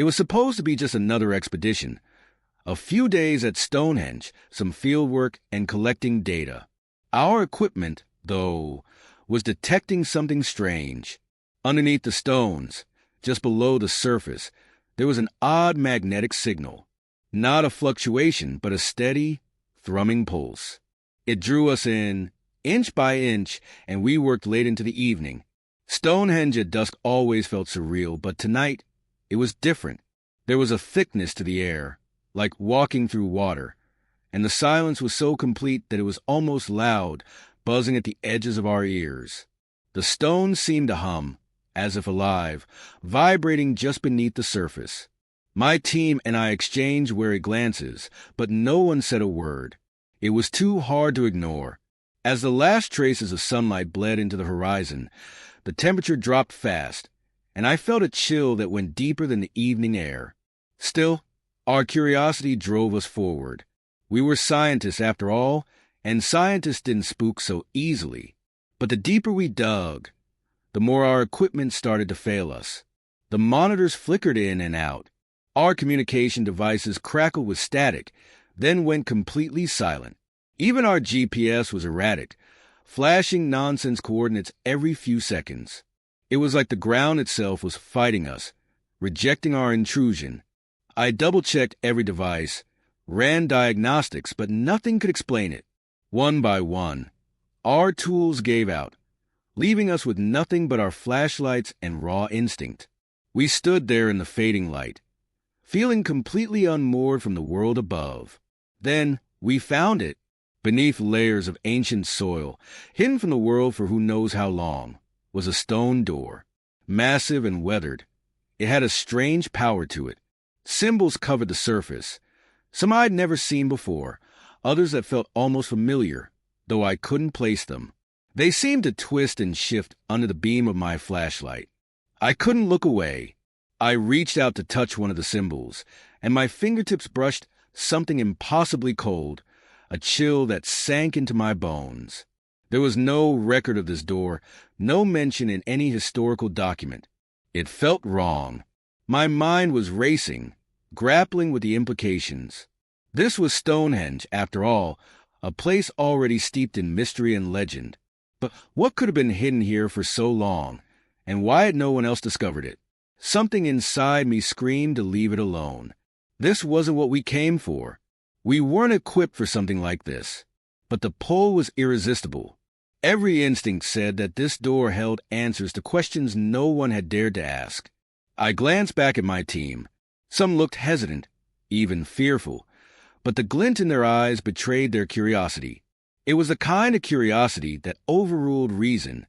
It was supposed to be just another expedition. A few days at Stonehenge, some field work, and collecting data. Our equipment, though, was detecting something strange. Underneath the stones, just below the surface, there was an odd magnetic signal. Not a fluctuation, but a steady, thrumming pulse. It drew us in, inch by inch, and we worked late into the evening. Stonehenge at dusk always felt surreal, but tonight it was different. There was a thickness to the air, like walking through water, and the silence was so complete that it was almost loud, buzzing at the edges of our ears. The stones seemed to hum, as if alive, vibrating just beneath the surface. My team and I exchanged wary glances, but no one said a word. It was too hard to ignore. As the last traces of sunlight bled into the horizon, the temperature dropped fast, and I felt a chill that went deeper than the evening air. Still, our curiosity drove us forward. We were scientists after all, and scientists didn't spook so easily. But the deeper we dug, the more our equipment started to fail us. The monitors flickered in and out. Our communication devices crackled with static, then went completely silent. Even our GPS was erratic, flashing nonsense coordinates every few seconds. It was like the ground itself was fighting us, rejecting our intrusion. I double-checked every device, ran diagnostics, but nothing could explain it. One by one, our tools gave out, leaving us with nothing but our flashlights and raw instinct. We stood there in the fading light, feeling completely unmoored from the world above. Then we found it, beneath layers of ancient soil, hidden from the world for who knows how long, was a stone door, massive and weathered. It had a strange power to it. Symbols covered the surface, some I'd never seen before, others that felt almost familiar, though I couldn't place them. They seemed to twist and shift under the beam of my flashlight. I couldn't look away. I reached out to touch one of the symbols, and my fingertips brushed something impossibly cold, a chill that sank into my bones. There was no record of this door, no mention in any historical document. It felt wrong. My mind was racing, grappling with the implications. This was Stonehenge, after all, a place already steeped in mystery and legend. But what could have been hidden here for so long, and why had no one else discovered it? Something inside me screamed to leave it alone. This wasn't what we came for. We weren't equipped for something like this. But the pull was irresistible. Every instinct said that this door held answers to questions no one had dared to ask. I glanced back at my team. Some looked hesitant, even fearful, but the glint in their eyes betrayed their curiosity. It was the kind of curiosity that overruled reason,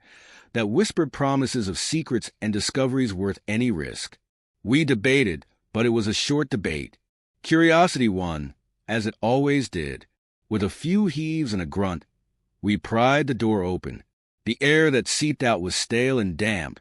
that whispered promises of secrets and discoveries worth any risk. We debated, but it was a short debate. Curiosity won, as it always did. With a few heaves and a grunt, we pried the door open. The air that seeped out was stale and damp,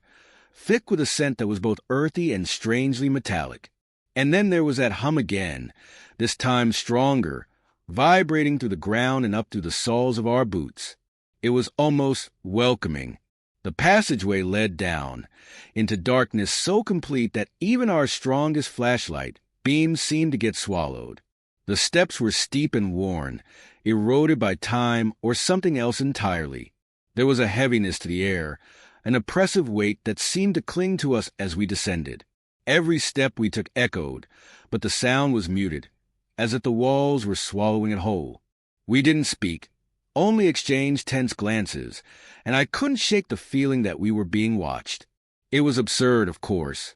thick with a scent that was both earthy and strangely metallic. And then there was that hum again, this time stronger, vibrating through the ground and up through the soles of our boots. It was almost welcoming. The passageway led down, into darkness so complete that even our strongest flashlight beams seemed to get swallowed. The steps were steep and worn, eroded by time or something else entirely. There was a heaviness to the air, an oppressive weight that seemed to cling to us as we descended. Every step we took echoed, but the sound was muted, as if the walls were swallowing it whole. We didn't speak, only exchanged tense glances, and I couldn't shake the feeling that we were being watched. It was absurd, of course.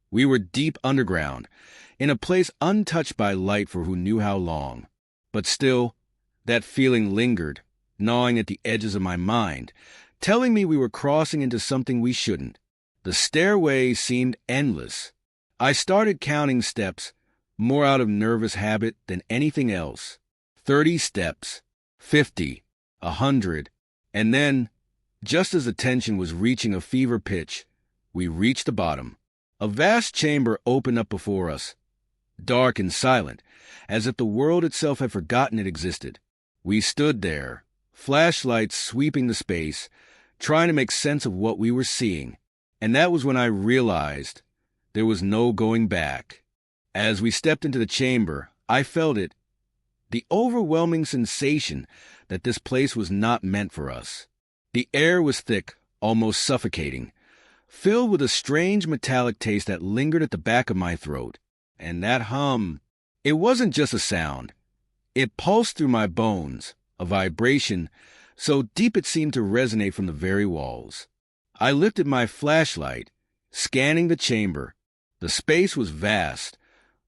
We were deep underground, in a place untouched by light for who knew how long. But still, that feeling lingered, gnawing at the edges of my mind, telling me we were crossing into something we shouldn't. The stairway seemed endless. I started counting steps, more out of nervous habit than anything else. 30 steps, 50, 100, and then, just as the tension was reaching a fever pitch, we reached the bottom. A vast chamber opened up before us, dark and silent, as if the world itself had forgotten it existed. We stood there, flashlights sweeping the space, trying to make sense of what we were seeing. And that was when I realized There was no going back. As we stepped into the chamber, I felt it, the overwhelming sensation that this place was not meant for us. The air was thick, almost suffocating, filled with a strange metallic taste that lingered at the back of my throat. And that hum, it wasn't just a sound. It pulsed through my bones, a vibration so deep it seemed to resonate from the very walls. I lifted my flashlight, scanning the chamber. The space was vast,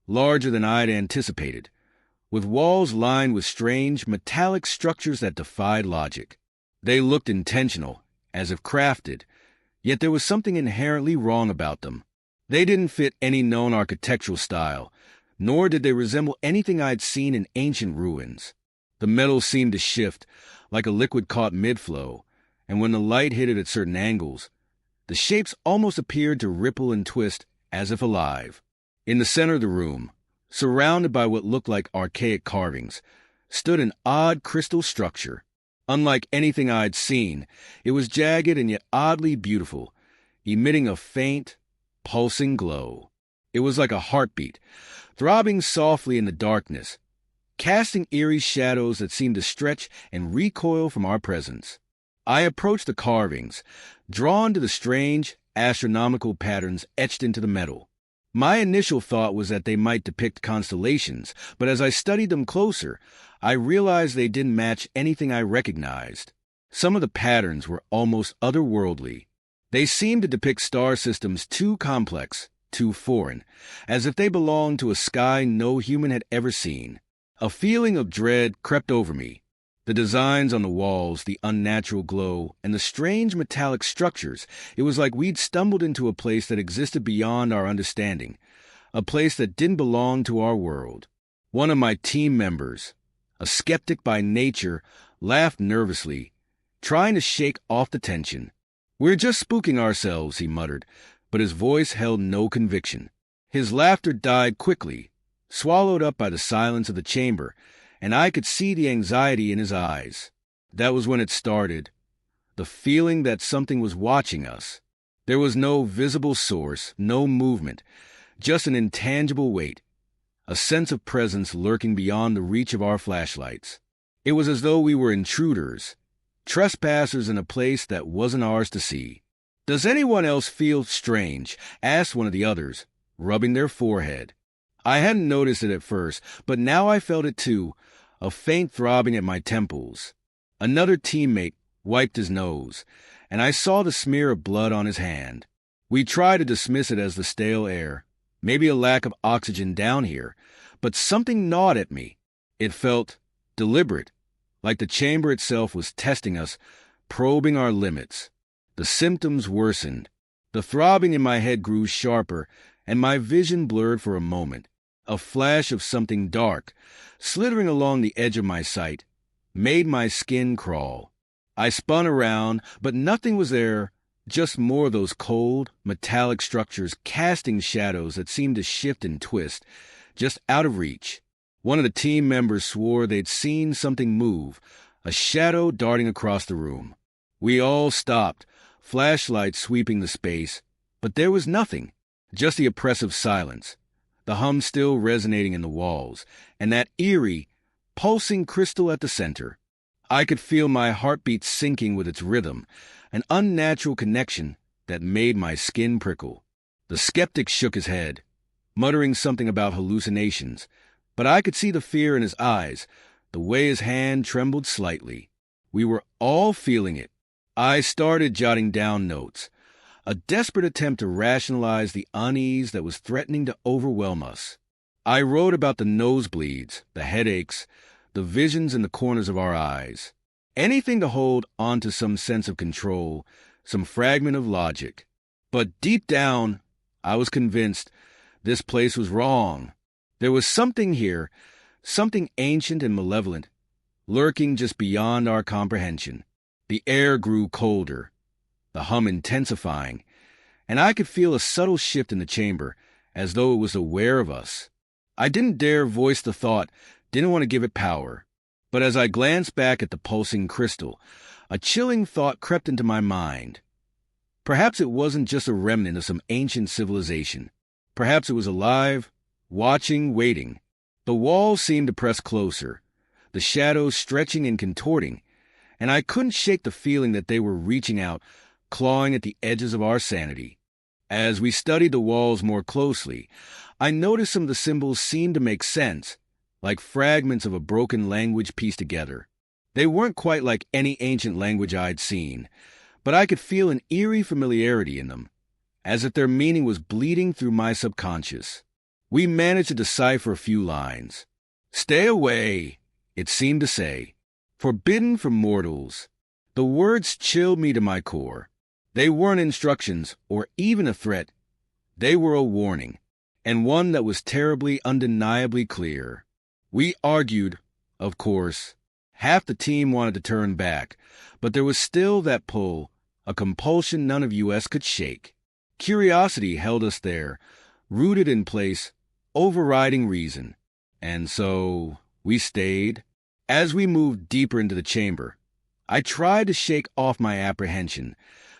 larger than I'd anticipated, with walls lined with strange, metallic structures that defied logic. They looked intentional, as if crafted, yet there was something inherently wrong about them. They didn't fit any known architectural style, nor did they resemble anything I'd seen in ancient ruins. The metal seemed to shift, like a liquid caught mid-flow, and when the light hit it at certain angles, the shapes almost appeared to ripple and twist as if alive. In the center of the room, surrounded by what looked like archaic carvings, stood an odd crystal structure. Unlike anything I'd seen, it was jagged and yet oddly beautiful, emitting a faint, pulsing glow. It was like a heartbeat, throbbing softly in the darkness, casting eerie shadows that seemed to stretch and recoil from our presence. I approached the carvings, drawn to the strange, astronomical patterns etched into the metal. My initial thought was that they might depict constellations, but as I studied them closer, I realized they didn't match anything I recognized. Some of the patterns were almost otherworldly. They seemed to depict star systems too complex, too foreign, as if they belonged to a sky no human had ever seen. A feeling of dread crept over me. The designs on the walls, the unnatural glow, and the strange metallic structures, it was like we'd stumbled into a place that existed beyond our understanding, a place that didn't belong to our world. One of my team members, a skeptic by nature, laughed nervously, trying to shake off the tension. "We're just spooking ourselves," he muttered, but his voice held no conviction. His laughter died quickly, swallowed up by the silence of the chamber, and I could see the anxiety in his eyes. That was when it started, the feeling that something was watching us. There was no visible source, no movement, just an intangible weight, a sense of presence lurking beyond the reach of our flashlights. It was as though we were intruders, trespassers in a place that wasn't ours to see. "Does anyone else feel strange?" asked one of the others, rubbing their forehead. I hadn't noticed it at first, but now I felt it too, a faint throbbing at my temples. Another teammate wiped his nose, and I saw the smear of blood on his hand. We tried to dismiss it as the stale air, maybe a lack of oxygen down here, but something gnawed at me. It felt deliberate, like the chamber itself was testing us, probing our limits. The symptoms worsened. The throbbing in my head grew sharper, and my vision blurred for a moment. A flash of something dark, slithering along the edge of my sight, made my skin crawl. I spun around, but nothing was there, just more of those cold, metallic structures casting shadows that seemed to shift and twist, just out of reach. One of the team members swore they'd seen something move, a shadow darting across the room. We all stopped, flashlights sweeping the space, but there was nothing, just the oppressive silence, the hum still resonating in the walls, and that eerie, pulsing crystal at the center. I could feel my heartbeat syncing with its rhythm, an unnatural connection that made my skin prickle. The skeptic shook his head, muttering something about hallucinations, but I could see the fear in his eyes, the way his hand trembled slightly. We were all feeling it. I started jotting down notes, a desperate attempt to rationalize the unease that was threatening to overwhelm us. I wrote about the nosebleeds, the headaches, the visions in the corners of our eyes. Anything to hold on to some sense of control, some fragment of logic. But deep down, I was convinced this place was wrong. There was something here, something ancient and malevolent, lurking just beyond our comprehension. The air grew colder, the hum intensifying, and I could feel a subtle shift in the chamber, as though it was aware of us. I didn't dare voice the thought, didn't want to give it power. But as I glanced back at the pulsing crystal, a chilling thought crept into my mind. Perhaps it wasn't just a remnant of some ancient civilization. Perhaps it was alive, watching, waiting. The walls seemed to press closer, the shadows stretching and contorting, and I couldn't shake the feeling that they were reaching out, clawing at the edges of our sanity. As we studied the walls more closely, I noticed some of the symbols seemed to make sense, like fragments of a broken language pieced together. They weren't quite like any ancient language I'd seen, but I could feel an eerie familiarity in them, as if their meaning was bleeding through my subconscious. We managed to decipher a few lines. "Stay away," it seemed to say. "Forbidden from mortals." The words chilled me to my core. They weren't instructions or even a threat. They were a warning, and one that was terribly, undeniably clear. We argued, of course. Half the team wanted to turn back, but there was still that pull, a compulsion none of us could shake. Curiosity held us there, rooted in place, overriding reason. And so we stayed. As we moved deeper into the chamber, I tried to shake off my apprehension,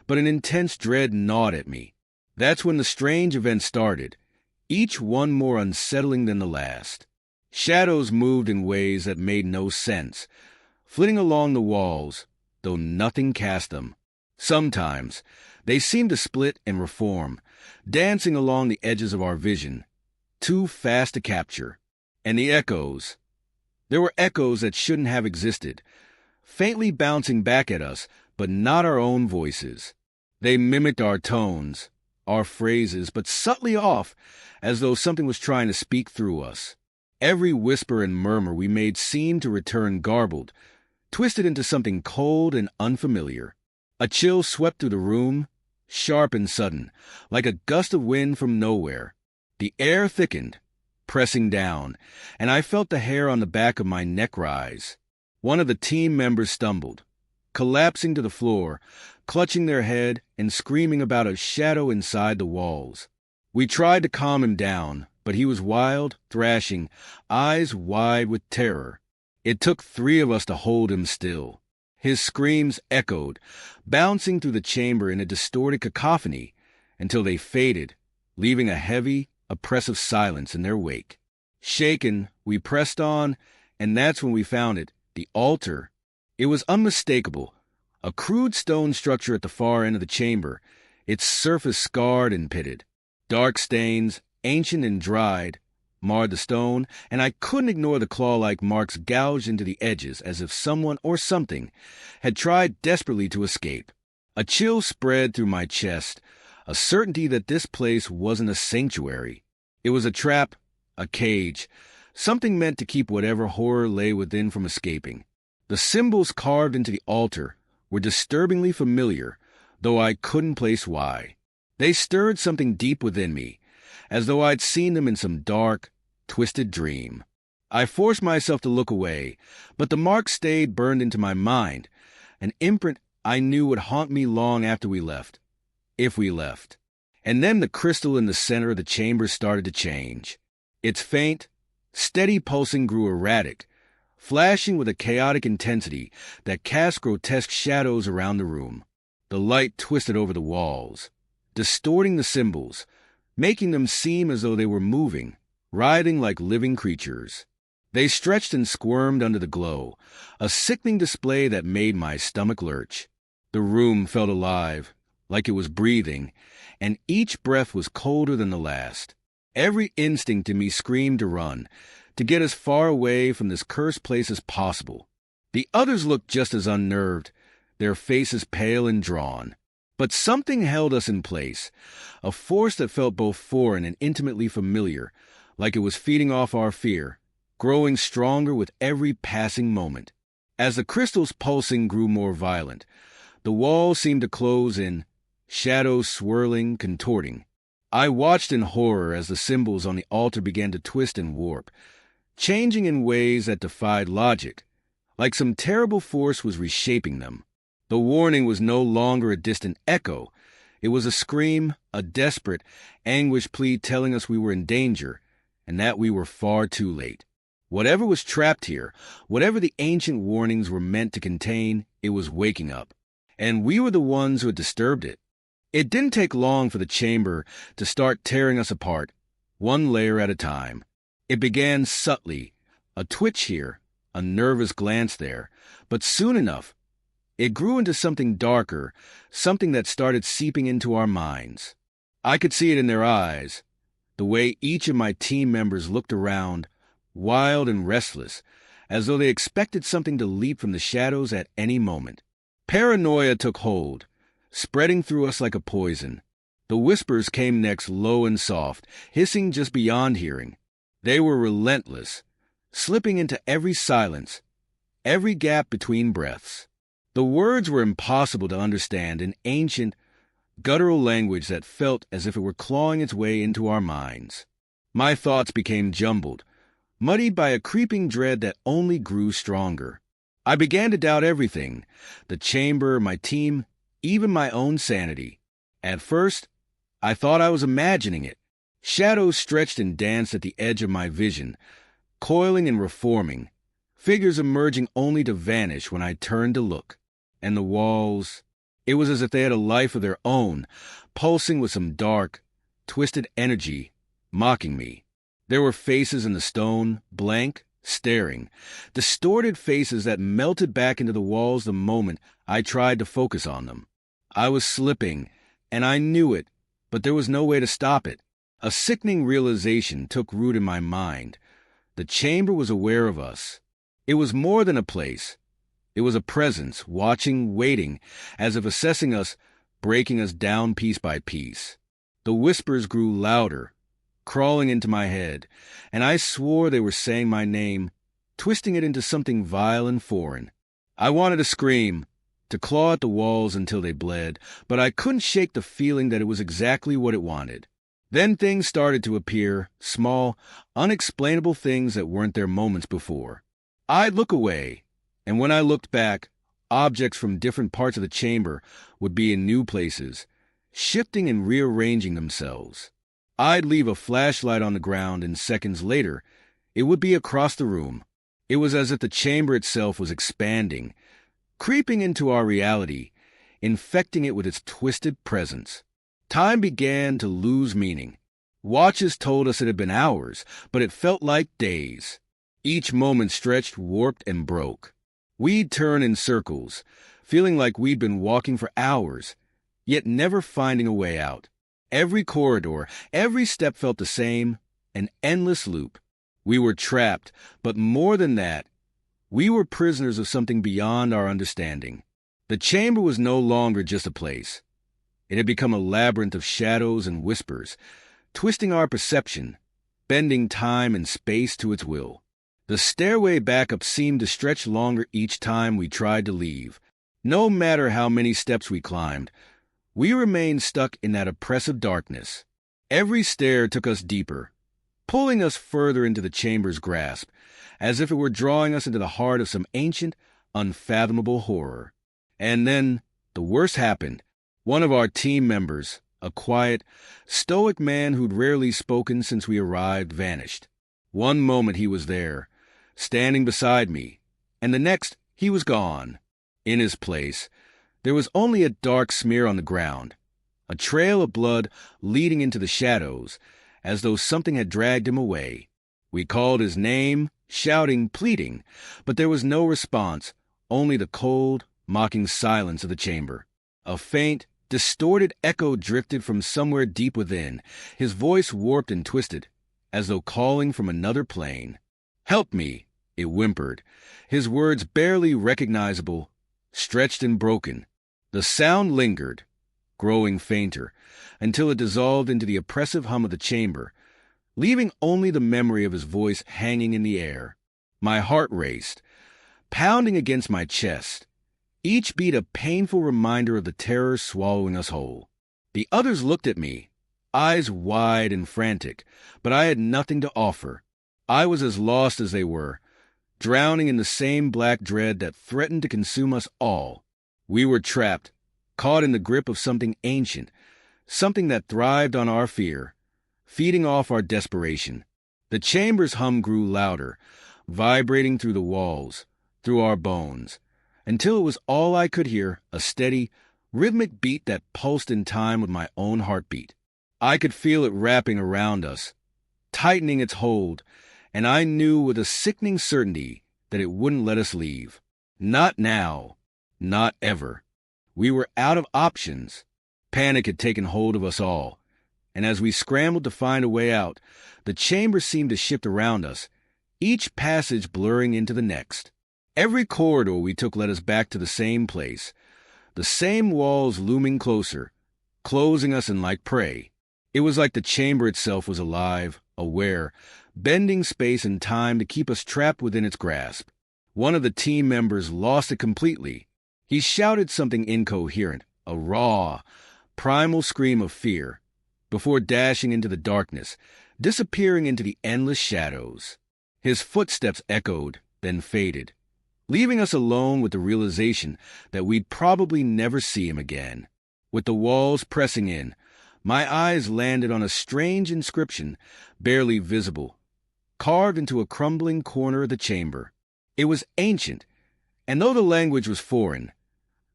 but an intense dread gnawed at me. That's when the strange event started, each one more unsettling than the last. Shadows moved in ways that made no sense, flitting along the walls, though nothing cast them. Sometimes they seemed to split and reform, dancing along the edges of our vision, too fast to capture. And the echoes. There were echoes that shouldn't have existed, faintly bouncing back at us, but not our own voices. They mimicked our tones, our phrases, but subtly off, as though something was trying to speak through us. Every whisper and murmur we made seemed to return garbled, twisted into something cold and unfamiliar. A chill swept through the room, sharp and sudden, like a gust of wind from nowhere. The air thickened, pressing down, and I felt the hair on the back of my neck rise. One of the team members stumbled, collapsing to the floor, clutching their head and screaming about a shadow inside the walls. We tried to calm him down, but he was wild, thrashing, eyes wide with terror. It took 3 of us to hold him still. His screams echoed, bouncing through the chamber in a distorted cacophony, until they faded, leaving a heavy, oppressive silence in their wake. Shaken, we pressed on, and that's when we found it, the altar. It was unmistakable, a crude stone structure at the far end of the chamber, its surface scarred and pitted. Dark stains, ancient and dried, marred the stone, and I couldn't ignore the claw-like marks gouged into the edges as if someone or something had tried desperately to escape. A chill spread through my chest, a certainty that this place wasn't a sanctuary. It was a trap, a cage, something meant to keep whatever horror lay within from escaping. The symbols carved into the altar were disturbingly familiar, though I couldn't place why. They stirred something deep within me, as though I'd seen them in some dark, twisted dream. I forced myself to look away, but the mark stayed burned into my mind, an imprint I knew would haunt me long after we left, if we left. And then the crystal in the center of the chamber started to change. Its faint, steady pulsing grew erratic, flashing with a chaotic intensity that cast grotesque shadows around the room. The light twisted over the walls, distorting the symbols, making them seem as though they were moving, writhing like living creatures. They stretched and squirmed under the glow, a sickening display that made my stomach lurch. The room felt alive, like it was breathing, and each breath was colder than the last. Every instinct in me screamed to run, to get as far away from this cursed place as possible. The others looked just as unnerved, their faces pale and drawn. But something held us in place, a force that felt both foreign and intimately familiar, like it was feeding off our fear, growing stronger with every passing moment. As the crystal's pulsing grew more violent, the walls seemed to close in, shadows swirling, contorting. I watched in horror as the symbols on the altar began to twist and warp, changing in ways that defied logic, like some terrible force was reshaping them. The warning was no longer a distant echo. It was a scream, a desperate, anguished plea telling us we were in danger, and that we were far too late. Whatever was trapped here, whatever the ancient warnings were meant to contain, it was waking up. And we were the ones who had disturbed it. It didn't take long for the chamber to start tearing us apart, one layer at a time. It began subtly, a twitch here, a nervous glance there, but soon enough, it grew into something darker, something that started seeping into our minds. I could see it in their eyes, the way each of my team members looked around, wild and restless, as though they expected something to leap from the shadows at any moment. Paranoia took hold, spreading through us like a poison. The whispers came next, low and soft, hissing just beyond hearing. They were relentless, slipping into every silence, every gap between breaths. The words were impossible to understand, in ancient, guttural language that felt as if it were clawing its way into our minds. My thoughts became jumbled, muddied by a creeping dread that only grew stronger. I began to doubt everything, the chamber, my team, even my own sanity. At first, I thought I was imagining it. Shadows stretched and danced at the edge of my vision, coiling and reforming, figures emerging only to vanish when I turned to look. And the walls, it was as if they had a life of their own, pulsing with some dark, twisted energy, mocking me. There were faces in the stone, blank, staring, distorted faces that melted back into the walls the moment I tried to focus on them. I was slipping, and I knew it, but there was no way to stop it. A sickening realization took root in my mind. The chamber was aware of us. It was more than a place. It was a presence, watching, waiting, as if assessing us, breaking us down piece by piece. The whispers grew louder, crawling into my head, and I swore they were saying my name, twisting it into something vile and foreign. I wanted to scream, to claw at the walls until they bled, but I couldn't shake the feeling that it was exactly what it wanted. Then things started to appear, small, unexplainable things that weren't there moments before. I'd look away, and when I looked back, objects from different parts of the chamber would be in new places, shifting and rearranging themselves. I'd leave a flashlight on the ground, and seconds later, it would be across the room. It was as if the chamber itself was expanding, creeping into our reality, infecting it with its twisted presence. Time began to lose meaning. Watches told us it had been hours, but it felt like days. Each moment stretched, warped, and broke. We'd turn in circles, feeling like we'd been walking for hours, yet never finding a way out. Every corridor, every step felt the same, an endless loop. We were trapped, but more than that, we were prisoners of something beyond our understanding. The chamber was no longer just a place. It had become a labyrinth of shadows and whispers, twisting our perception, bending time and space to its will. The stairway back up seemed to stretch longer each time we tried to leave. No matter how many steps we climbed, we remained stuck in that oppressive darkness. Every stair took us deeper, pulling us further into the chamber's grasp, as if it were drawing us into the heart of some ancient, unfathomable horror. And then the worst happened. One of our team members, a quiet, stoic man who'd rarely spoken since we arrived, vanished. One moment he was there, standing beside me, and the next he was gone. In his place, there was only a dark smear on the ground, a trail of blood leading into the shadows, as though something had dragged him away. We called his name, shouting, pleading, but there was no response, only the cold, mocking silence of the chamber. A faint, distorted echo drifted from somewhere deep within, his voice warped and twisted, as though calling from another plane. "Help me," it whimpered, his words barely recognizable, stretched and broken. The sound lingered, growing fainter, until it dissolved into the oppressive hum of the chamber, leaving only the memory of his voice hanging in the air. My heart raced, pounding against my chest, each beat a painful reminder of the terror swallowing us whole. The others looked at me, eyes wide and frantic, but I had nothing to offer. I was as lost as they were, drowning in the same black dread that threatened to consume us all. We were trapped, caught in the grip of something ancient, something that thrived on our fear, feeding off our desperation. The chamber's hum grew louder, vibrating through the walls, through our bones, until it was all I could hear, a steady, rhythmic beat that pulsed in time with my own heartbeat. I could feel it wrapping around us, tightening its hold, and I knew with a sickening certainty that it wouldn't let us leave. Not now. Not ever. We were out of options. Panic had taken hold of us all, and as we scrambled to find a way out, the chamber seemed to shift around us, each passage blurring into the next. Every corridor we took led us back to the same place, the same walls looming closer, closing us in like prey. It was like the chamber itself was alive, aware, bending space and time to keep us trapped within its grasp. One of the team members lost it completely. He shouted something incoherent, a raw, primal scream of fear, before dashing into the darkness, disappearing into the endless shadows. His footsteps echoed, then faded, leaving us alone with the realization that we'd probably never see him again. With the walls pressing in, my eyes landed on a strange inscription, barely visible, carved into a crumbling corner of the chamber. It was ancient, and though the language was foreign,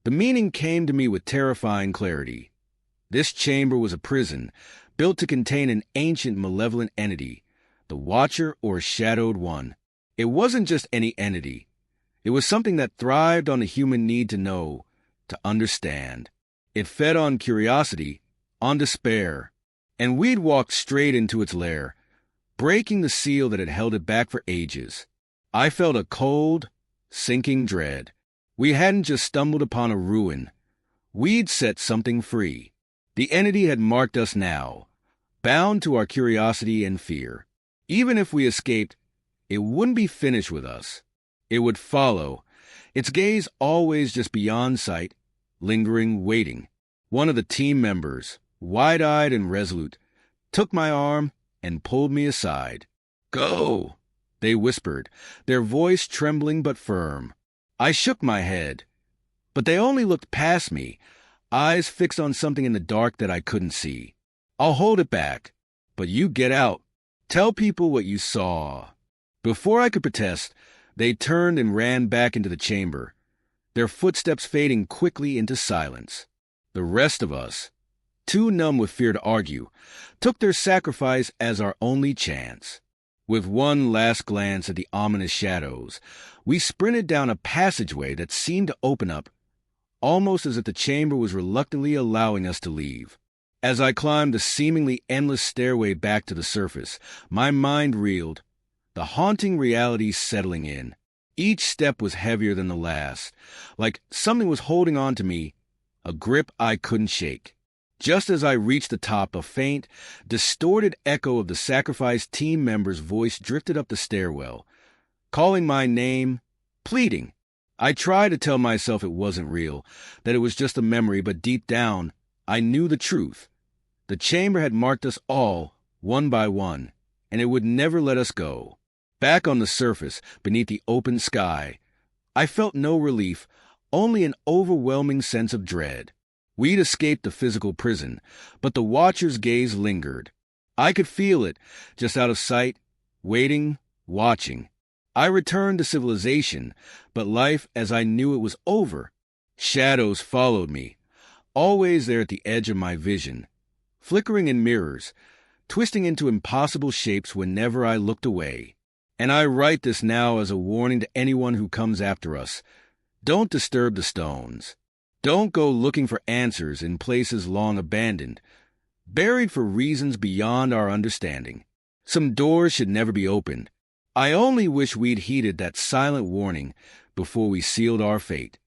the meaning came to me with terrifying clarity. This chamber was a prison, built to contain an ancient malevolent entity, the Watcher or Shadowed One. It wasn't just any entity. It was something that thrived on the human need to know, to understand. It fed on curiosity, on despair, and we'd walked straight into its lair, breaking the seal that had held it back for ages. I felt a cold, sinking dread. We hadn't just stumbled upon a ruin. We'd set something free. The entity had marked us now, bound to our curiosity and fear. Even if we escaped, it wouldn't be finished with us. It would follow, its gaze always just beyond sight, lingering, waiting. One of the team members, wide-eyed and resolute, took my arm and pulled me aside. "Go," they whispered, their voice trembling but firm. I shook my head, but they only looked past me, eyes fixed on something in the dark that I couldn't see. "I'll hold it back, but you get out. Tell people what you saw." Before I could protest, they turned and ran back into the chamber, their footsteps fading quickly into silence. The rest of us, too numb with fear to argue, took their sacrifice as our only chance. With one last glance at the ominous shadows, we sprinted down a passageway that seemed to open up, almost as if the chamber was reluctantly allowing us to leave. As I climbed the seemingly endless stairway back to the surface, my mind reeled, the haunting reality settling in. Each step was heavier than the last, like something was holding on to me, a grip I couldn't shake. Just as I reached the top, a faint, distorted echo of the sacrificed team member's voice drifted up the stairwell, calling my name, pleading. I tried to tell myself it wasn't real, that it was just a memory, but deep down, I knew the truth. The chamber had marked us all, one by one, and it would never let us go. Back on the surface, beneath the open sky, I felt no relief, only an overwhelming sense of dread. We'd escaped the physical prison, but the Watcher's gaze lingered. I could feel it, just out of sight, waiting, watching. I returned to civilization, but life as I knew it was over. Shadows followed me, always there at the edge of my vision, flickering in mirrors, twisting into impossible shapes whenever I looked away. And I write this now as a warning to anyone who comes after us. Don't disturb the stones. Don't go looking for answers in places long abandoned, buried for reasons beyond our understanding. Some doors should never be opened. I only wish we'd heeded that silent warning before we sealed our fate.